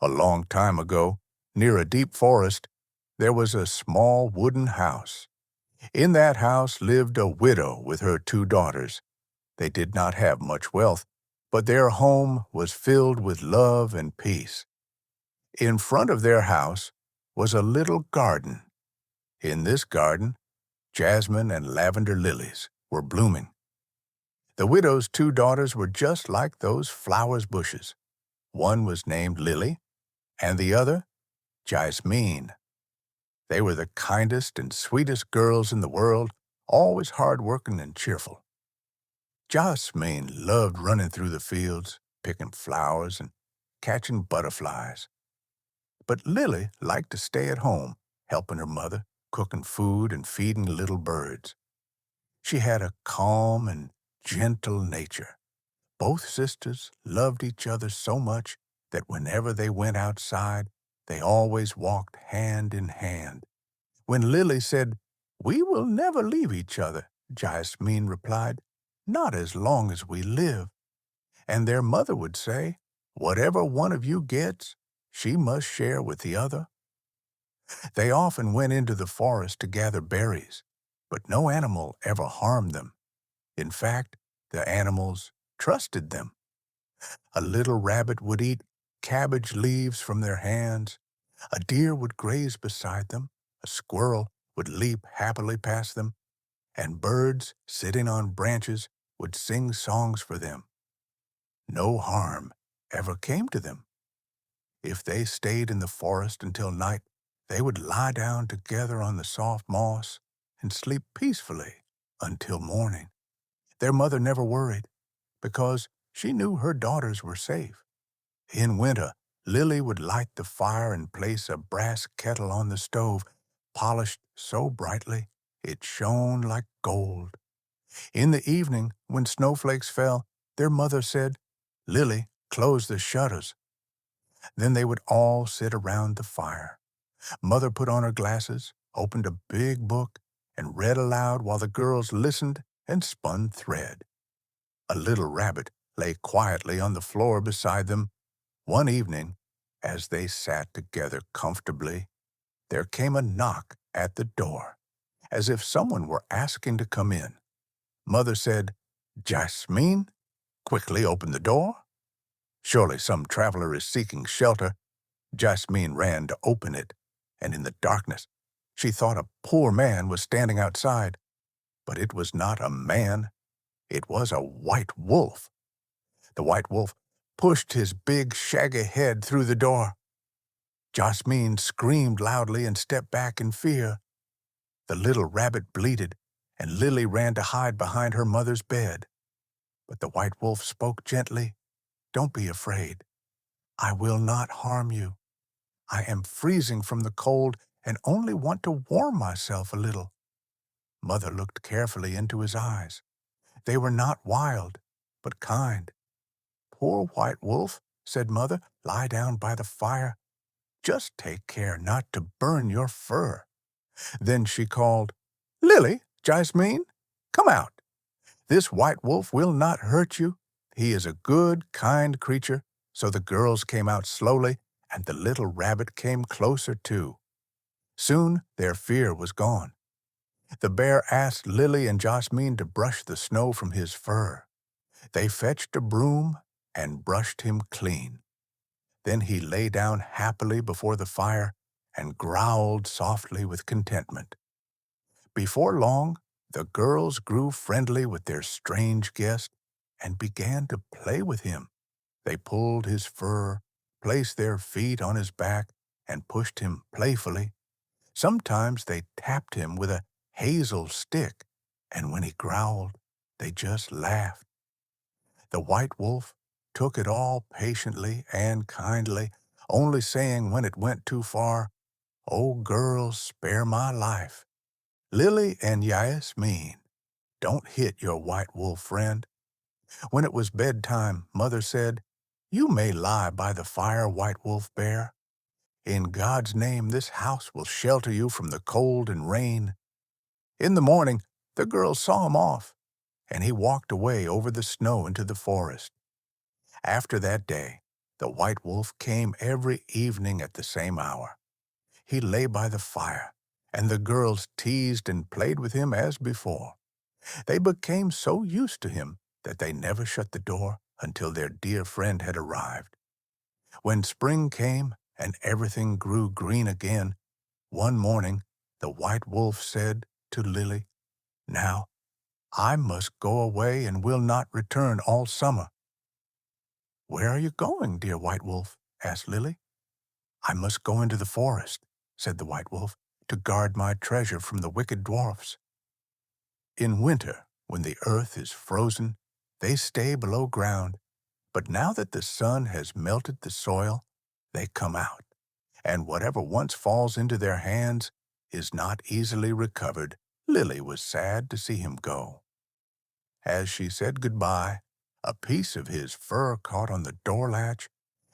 A long time ago, near a deep forest, there was a small wooden house. In that house lived a widow with her two daughters. They did not have much wealth, but their home was filled with love and peace. In front of their house was a little garden. In this garden, jasmine and lavender lilies were blooming. The widow's two daughters were just like those flowers bushes. One was named Lily, and the other, Jaismeen. They were the kindest and sweetest girls in the world, always hard-working and cheerful. Jasmeen loved running through the fields, picking flowers and catching butterflies. But Lily liked to stay at home, helping her mother, cooking food and feeding little birds. She had a calm and gentle nature. Both sisters loved each other so much that whenever they went outside, they always walked hand in hand. When Lily said, "We will never leave each other," Jasmine replied, "Not as long as we live." And their mother would say, "Whatever one of you gets, she must share with the other." They often went into the forest to gather berries, but no animal ever harmed them. In fact, the animals trusted them. A little rabbit would eat cabbage leaves from their hands. A deer would graze beside them. A squirrel would leap happily past them. And birds, sitting on branches, would sing songs for them. No harm ever came to them. If they stayed in the forest until night, they would lie down together on the soft moss and sleep peacefully until morning. Their mother never worried because she knew her daughters were safe. In winter, Lily would light the fire and place a brass kettle on the stove, polished so brightly it shone like gold. In the evening, when snowflakes fell, their mother said, "Lily, close the shutters." Then they would all sit around the fire. Mother put on her glasses, opened a big book, and read aloud while the girls listened and spun thread. A little rabbit lay quietly on the floor beside them. One evening, as they sat together comfortably, there came a knock at the door, as if someone were asking to come in. Mother said, "Jasmeen, quickly open the door." Surely some traveler is seeking shelter. Jasmeen ran to open it, and in the darkness, she thought a poor man was standing outside. But it was not a man, it was a white wolf. The white wolf pushed his big, shaggy head through the door. Jasmeen screamed loudly and stepped back in fear. The little rabbit bleated, and Lily ran to hide behind her mother's bed. But the white wolf spoke gently, "Don't be afraid. I will not harm you. I am freezing from the cold and only want to warm myself a little." Mother looked carefully into his eyes. They were not wild, but kind. "Poor white wolf," said Mother, "lie down by the fire. Just take care not to burn your fur." Then she called, "Lily, Jasmeen, come out. This white wolf will not hurt you. He is a good, kind creature." So the girls came out slowly, and the little rabbit came closer too. Soon their fear was gone. The bear asked Lily and Jasmeen to brush the snow from his fur. They fetched a broom and brushed him clean. Then he lay down happily before the fire and growled softly with contentment. Before long, the girls grew friendly with their strange guest and began to play with him. They pulled his fur, placed their feet on his back, and pushed him playfully. Sometimes they tapped him with a hazel stick, and when he growled, they just laughed. The white wolf took it all patiently and kindly, only saying when it went too far, "Oh, girls, spare my life. Lily and Jasmeen, don't hit your white wolf friend." When it was bedtime, Mother said, "You may lie by the fire, white wolf bear. In God's name, this house will shelter you from the cold and rain." In the morning, the girls saw him off, and he walked away over the snow into the forest. After that day, The white wolf came every evening at the same hour. He lay by the fire, and the girls teased and played with him as before. They became so used to him that they never shut the door until their dear friend had arrived. When spring came and everything grew green again, one morning the white wolf said to Lily, "Now I must go away and will not return all summer." "Where are you going, dear white wolf?" asked Lily. "I must go into the forest," said the white wolf, "to guard my treasure from the wicked dwarfs. In winter, when the earth is frozen, they stay below ground, but now that the sun has melted the soil, they come out, and whatever once falls into their hands is not easily recovered." Lily was sad to see him go. As she said goodbye, a piece of his fur caught on the door latch,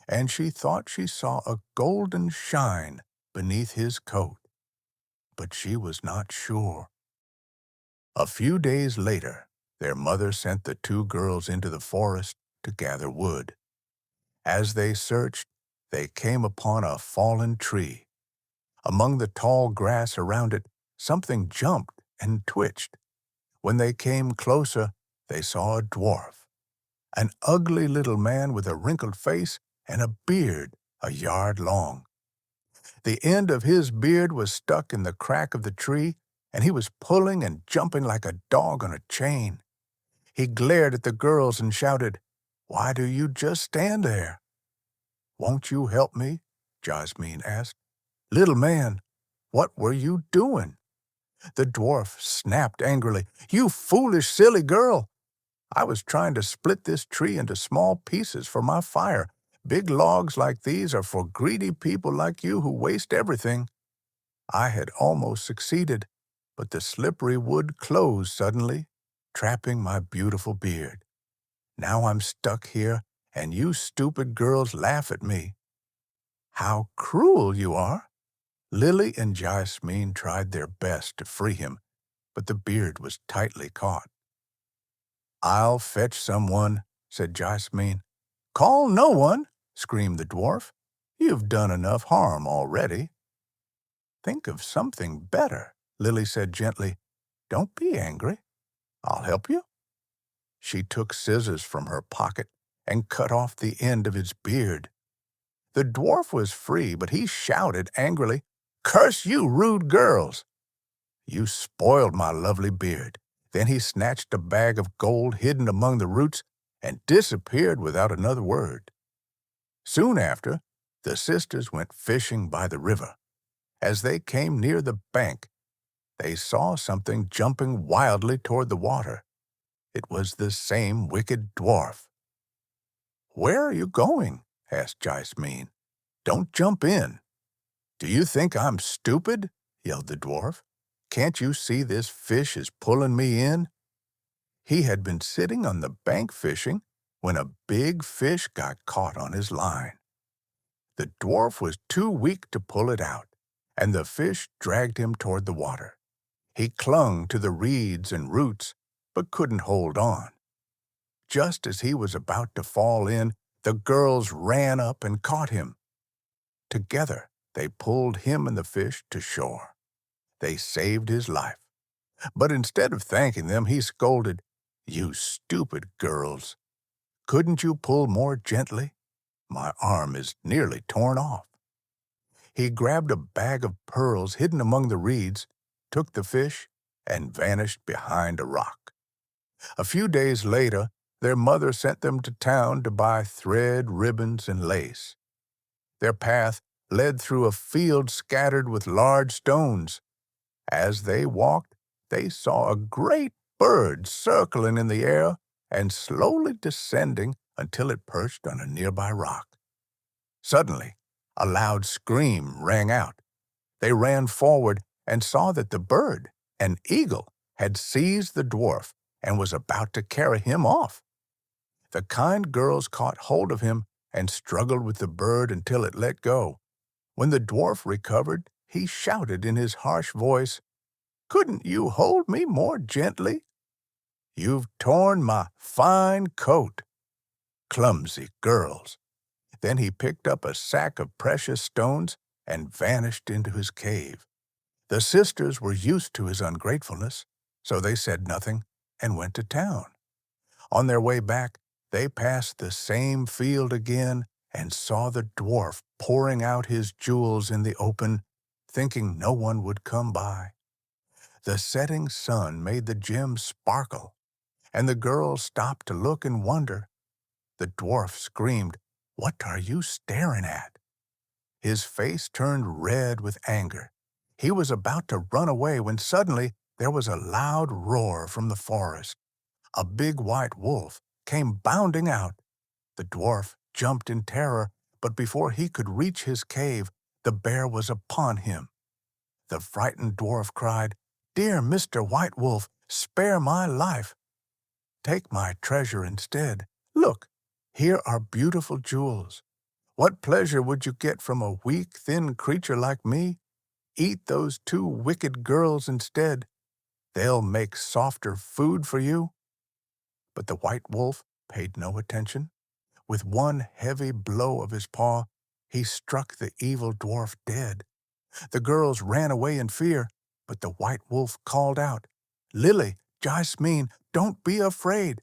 and she thought she saw a golden shine beneath his coat, but she was not sure. A few days later, their mother sent the two girls into the forest to gather wood. As they searched, they came upon a fallen tree. Among the tall grass around it, something jumped and twitched. When they came closer, they saw a dwarf, an ugly little man with a wrinkled face and a beard a yard long. The end of his beard was stuck in the crack of the tree, and he was pulling and jumping like a dog on a chain. He glared at the girls and shouted, "Why do you just stand there?" "Won't you help me?" Jasmeen asked. "Little man, what were you doing?" The dwarf snapped angrily, "You foolish, silly girl! I was trying to split this tree into small pieces for my fire. Big logs like these are for greedy people like you who waste everything." I had almost succeeded, but the slippery wood closed suddenly, trapping my beautiful beard. Now I'm stuck here, and you stupid girls laugh at me. "How cruel you are!" Lily and Jaismeen tried their best to free him, but the beard was tightly caught. "I'll fetch someone," said Jaismeen. "Call no one," screamed the dwarf. "You've done enough harm already." "Think of something better," Lily said gently. "Don't be angry. I'll help you." She took scissors from her pocket and cut off the end of his beard. The dwarf was free, but he shouted angrily, "Curse you, rude girls! You spoiled my lovely beard." Then he snatched a bag of gold hidden among the roots and disappeared without another word. Soon after, the sisters went fishing by the river. As they came near the bank, they saw something jumping wildly toward the water. It was the same wicked dwarf. "Where are you going?" asked Jaismeen. "Don't jump in." "Do you think I'm stupid?" yelled the dwarf. "Can't you see this fish is pulling me in?" He had been sitting on the bank fishing when a big fish got caught on his line. The dwarf was too weak to pull it out, and the fish dragged him toward the water. He clung to the reeds and roots, but couldn't hold on. Just as he was about to fall in, the girls ran up and caught him. Together, they pulled him and the fish to shore. They saved his life. But instead of thanking them, he scolded, "You stupid girls! Couldn't you pull more gently? My arm is nearly torn off." He grabbed a bag of pearls hidden among the reeds, took the fish, and vanished behind a rock. A few days later, their mother sent them to town to buy thread, ribbons, and lace. Their path led through a field scattered with large stones. As they walked, they saw a great bird circling in the air and slowly descending until it perched on a nearby rock. Suddenly, a loud scream rang out. They ran forward and saw that the bird, an eagle, had seized the dwarf and was about to carry him off. The kind girls caught hold of him and struggled with the bird until it let go. When the dwarf recovered, he shouted in his harsh voice, "Couldn't you hold me more gently? You've torn my fine coat. Clumsy girls!" Then he picked up a sack of precious stones and vanished into his cave. The sisters were used to his ungratefulness, so they said nothing and went to town. On their way back, they passed the same field again and saw the dwarf pouring out his jewels in the open, thinking no one would come by. The setting sun made the gems sparkle, and the girls stopped to look and wonder. The dwarf screamed, "What are you staring at?" His face turned red with anger. He was about to run away when suddenly there was a loud roar from the forest. A big white wolf came bounding out. The dwarf jumped in terror, but before he could reach his cave, the bear was upon him. The frightened dwarf cried, "Dear Mr. White Wolf, spare my life. Take my treasure instead. Look, here are beautiful jewels. What pleasure would you get from a weak, thin creature like me? Eat those two wicked girls instead. They'll make softer food for you." But the white wolf paid no attention. With one heavy blow of his paw, he struck the evil dwarf dead. The girls ran away in fear, but the white wolf called out, "Lily, Jaismeen, don't be afraid.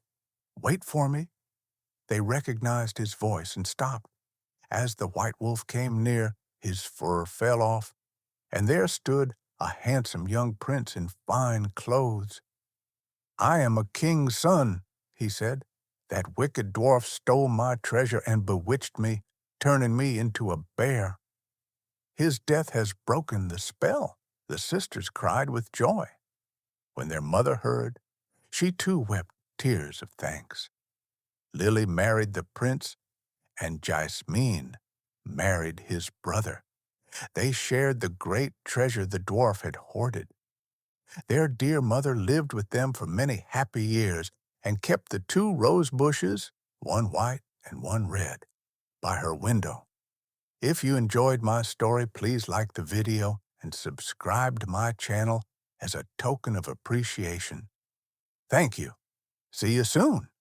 Wait for me." They recognized his voice and stopped. As the white wolf came near, his fur fell off, and there stood a handsome young prince in fine clothes. "I am a king's son," he said. "That wicked dwarf stole my treasure and bewitched me, turning me into a bear." "His death has broken the spell," the sisters cried with joy. When their mother heard, she too wept tears of thanks. Lily married the prince, and Jaismeen married his brother. They shared the great treasure the dwarf had hoarded. Their dear mother lived with them for many happy years and kept the two rose bushes, one white and one red, by her window. If you enjoyed my story, please like the video and subscribe to my channel as a token of appreciation. Thank you. See you soon.